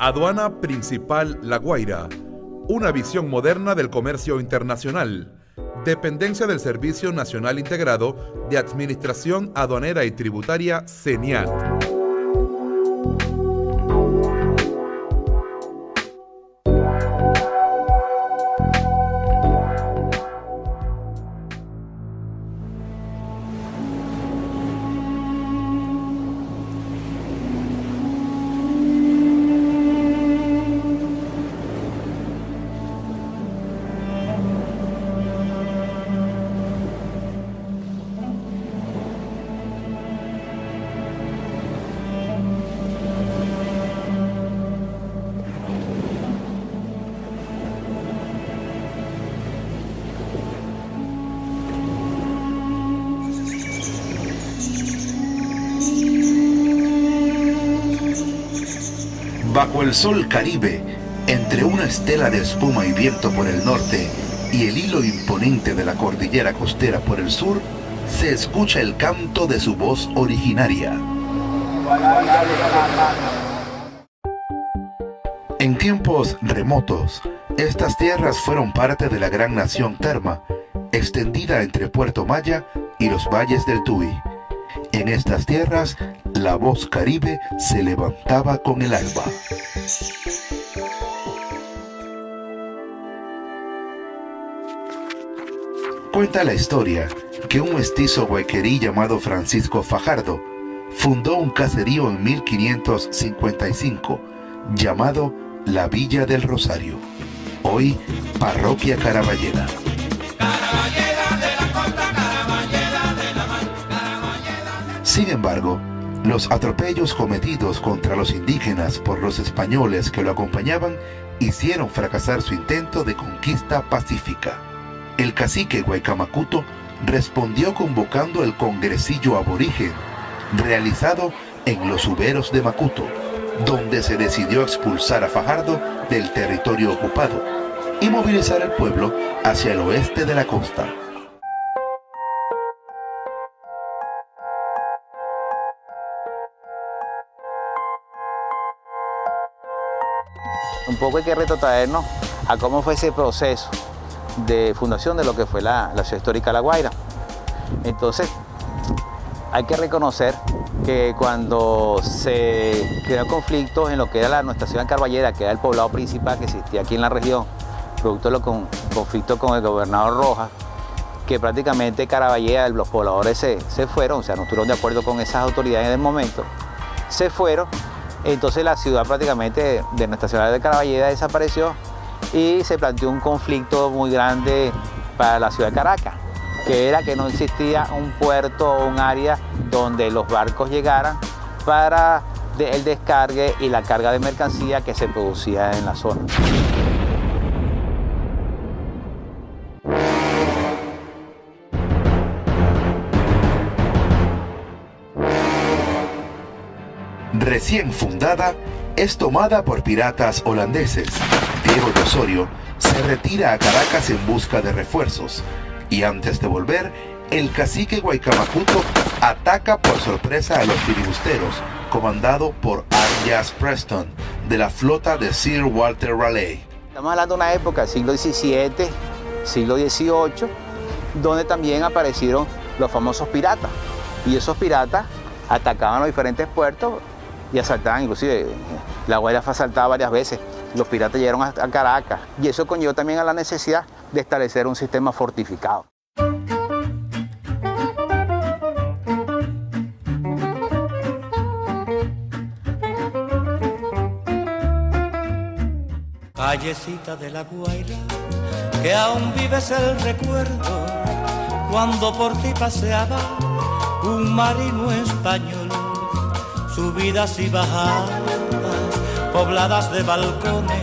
Aduana Principal La Guaira, una visión moderna del comercio internacional. Dependencia del Servicio Nacional Integrado de Administración Aduanera y Tributaria, SENIAT. Bajo el sol Caribe, entre una estela de espuma y viento por el norte y el hilo imponente de la cordillera costera por el sur, se escucha el canto de su voz originaria. En tiempos remotos, estas tierras fueron parte de la gran nación Terma, extendida entre Puerto Maya y los valles del Tuy. En estas tierras, la voz caribe se levantaba con el alba. Cuenta la historia que un mestizo guayquerí llamado Francisco Fajardo fundó un caserío en 1555 llamado la Villa del Rosario, hoy Parroquia Caraballeda. Sin embargo, los atropellos cometidos contra los indígenas por los españoles que lo acompañaban hicieron fracasar su intento de conquista pacífica. El cacique Guaycamacuto respondió convocando el congresillo aborigen, realizado en los Uberos de Macuto, donde se decidió expulsar a Fajardo del territorio ocupado y movilizar al pueblo hacia el oeste de la costa. Un poco hay que retrotraernos a cómo fue ese proceso de fundación de lo que fue la ciudad histórica de La Guaira. Entonces, hay que reconocer que cuando se creó conflictos en lo que era nuestra ciudad de Carballeda, que era el poblado principal que existía aquí en la región, producto de los conflictos con el gobernador Rojas, que prácticamente Carballeda, los pobladores se fueron, o sea, no estuvieron de acuerdo con esas autoridades en el momento, se fueron. Entonces la ciudad prácticamente de nuestra ciudad de Carballeda desapareció y se planteó un conflicto muy grande para la ciudad de Caracas, que era que no existía un puerto o un área donde los barcos llegaran para el descargue y la carga de mercancía que se producía en la zona. Recién fundada, es tomada por piratas holandeses. Diego de Osorio se retira a Caracas en busca de refuerzos y antes de volver, el cacique Guaycamacuto ataca por sorpresa a los filibusteros, comandado por Arias Preston, de la flota de Sir Walter Raleigh. Estamos hablando de una época, siglo XVII, siglo XVIII, donde también aparecieron los famosos piratas. Y esos piratas atacaban los diferentes puertos y asaltaban, inclusive La Guaira fue asaltada varias veces. Los piratas llegaron a Caracas y eso conllevó también a la necesidad de establecer un sistema fortificado. Callecita de La Guaira, que aún vives el recuerdo, cuando por ti paseaba un marino español. Subidas y bajadas, pobladas de balcones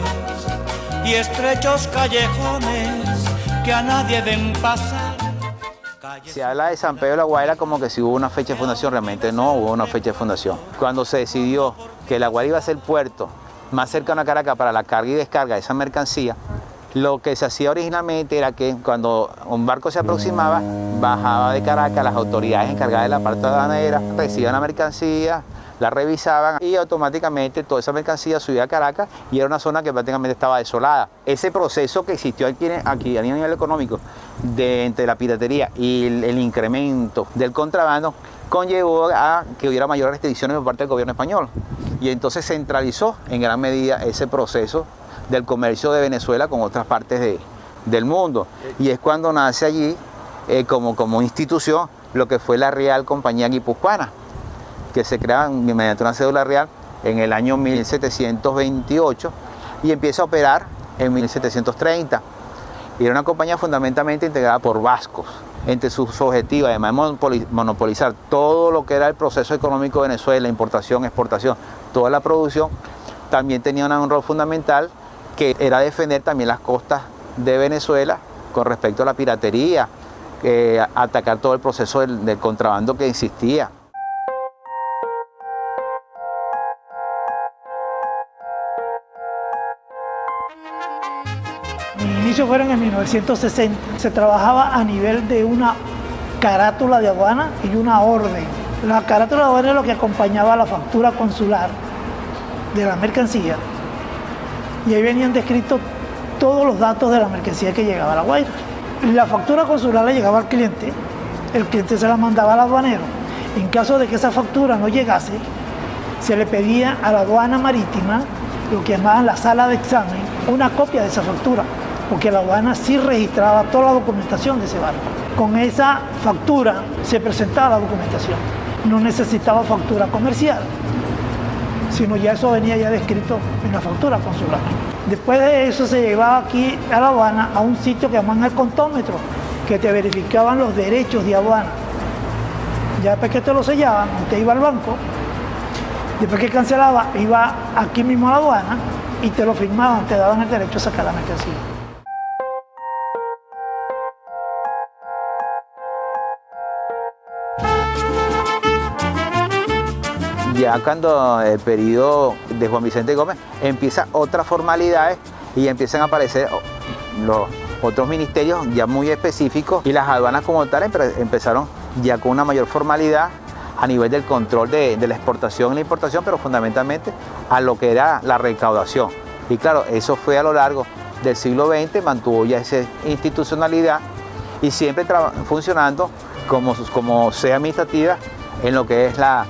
y estrechos callejones que a nadie ven pasar. Se habla de San Pedro de La Guaira como que si hubo una fecha de fundación, realmente no hubo una fecha de fundación. Cuando se decidió que La Guaira iba a ser el puerto más cercano a Caracas para la carga y descarga de esa mercancía, Lo que se hacía originalmente era que cuando un barco se aproximaba, bajaba de Caracas, las autoridades encargadas de la parte aduanera recibían la mercancía, la revisaban y automáticamente toda esa mercancía subía a Caracas y era una zona que prácticamente estaba desolada. Ese proceso que existió aquí a nivel económico entre la piratería y el incremento del contrabando conllevó a que hubiera mayores restricciones por parte del gobierno español y entonces centralizó en gran medida ese proceso del comercio de Venezuela con otras partes del mundo. Y es cuando nace allí como institución lo que fue la Real Compañía Guipuzcoana, que se crea mediante una cédula real en el año 1728 y empieza a operar en 1730. Y era una compañía fundamentalmente integrada por vascos. Entre sus objetivos, además de monopolizar todo lo que era el proceso económico de Venezuela, importación, exportación, toda la producción, también tenía un rol fundamental que era defender también las costas de Venezuela con respecto a la piratería, atacar todo el proceso del contrabando que existía. Mis inicios fueron en 1960. Se trabajaba a nivel de una carátula de aduana y una orden. La carátula de aduana es lo que acompañaba a la factura consular de la mercancía. Y ahí venían descritos todos los datos de la mercancía que llegaba a La Guaira. La factura consular le llegaba al cliente, el cliente se la mandaba al aduanero. En caso de que esa factura no llegase, se le pedía a la aduana marítima, lo que llamaban la sala de examen, una copia de esa factura, porque la aduana sí registraba toda la documentación de ese barco. Con esa factura se presentaba la documentación. No necesitaba factura comercial, sino ya eso venía ya descrito en la factura consular. Después de eso se llevaba aquí a la aduana a un sitio que llaman el contómetro, que te verificaban los derechos de aduana. Ya después que te lo sellaban, usted iba al banco, después que cancelaba, iba aquí mismo a la aduana y te lo firmaban, te daban el derecho a sacar la mercancía. Ya cuando el periodo de Juan Vicente Gómez empiezan otras formalidades y empiezan a aparecer los otros ministerios ya muy específicos y las aduanas como tal empezaron ya con una mayor formalidad a nivel del control de la exportación y la importación, pero fundamentalmente a lo que era la recaudación. Y claro, eso fue a lo largo del siglo XX, mantuvo ya esa institucionalidad y siempre funcionando como sede administrativa en lo que es la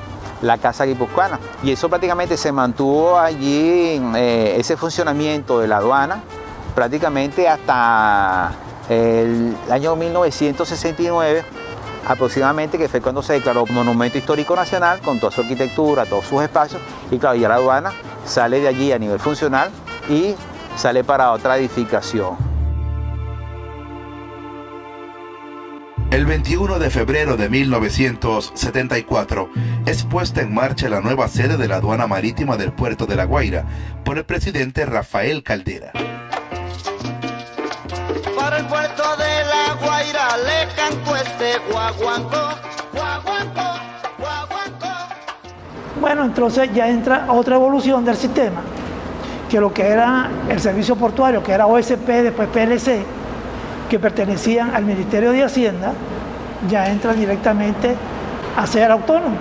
Casa Guipuzcoana. Y eso prácticamente se mantuvo allí, ese funcionamiento de la aduana, prácticamente hasta el año 1969, aproximadamente, que fue cuando se declaró Monumento Histórico Nacional, con toda su arquitectura, todos sus espacios, y claro, ya la aduana sale de allí a nivel funcional y sale para otra edificación. El 21 de febrero de 1974 es puesta en marcha la nueva sede de la aduana marítima del puerto de La Guaira por el presidente Rafael Caldera. Para el puerto de La Guaira le canto este guaguancó, guaguancó, guaguancó. Bueno, entonces ya entra otra evolución del sistema, que lo que era el servicio portuario, que era OSP, después PLC, que pertenecían al Ministerio de Hacienda, ya entra directamente a ser autónomo.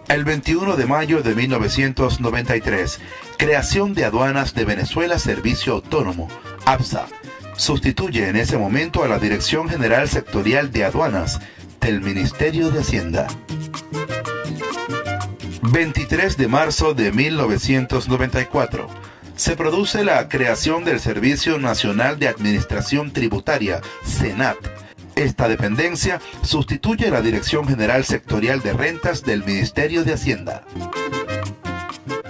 El 21 de mayo de 1993, creación de Aduanas de Venezuela Servicio Autónomo, ABSA, sustituye en ese momento a la Dirección General Sectorial de Aduanas del Ministerio de Hacienda. 23 de marzo de 1994, se produce la creación del Servicio Nacional de Administración Tributaria, SENAT. Esta dependencia sustituye a la Dirección General Sectorial de Rentas del Ministerio de Hacienda.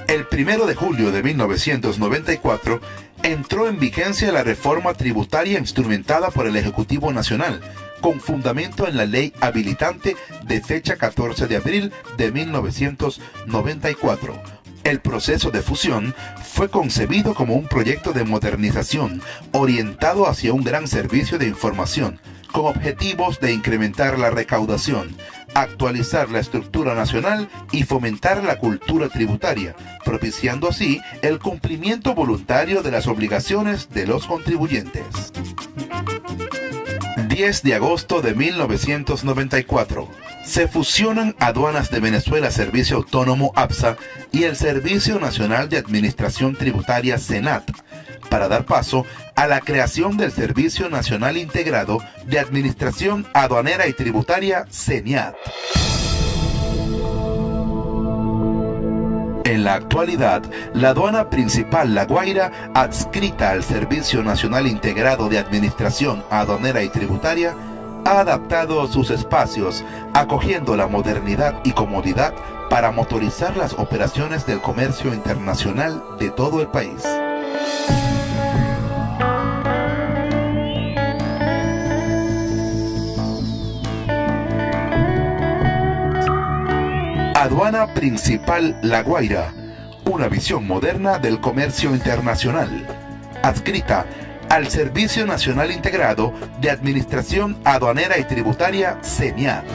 El 1 de julio de 1994 entró en vigencia la reforma tributaria instrumentada por el Ejecutivo Nacional, con fundamento en la ley habilitante de fecha 14 de abril de 1994. El proceso de fusión fue concebido como un proyecto de modernización orientado hacia un gran servicio de información, con objetivos de incrementar la recaudación, actualizar la estructura nacional y fomentar la cultura tributaria, propiciando así el cumplimiento voluntario de las obligaciones de los contribuyentes. 10 de agosto de 1994. Se fusionan Aduanas de Venezuela Servicio Autónomo APSA y el Servicio Nacional de Administración Tributaria SENAT, para dar paso a la creación del Servicio Nacional Integrado de Administración Aduanera y Tributaria SENIAT. En la actualidad, la aduana principal La Guaira, adscrita al Servicio Nacional Integrado de Administración Aduanera y Tributaria, ha adaptado sus espacios, acogiendo la modernidad y comodidad para motorizar las operaciones del comercio internacional de todo el país. Aduana Principal La Guaira, una visión moderna del comercio internacional, adscrita al Servicio Nacional Integrado de Administración Aduanera y Tributaria SENIAT.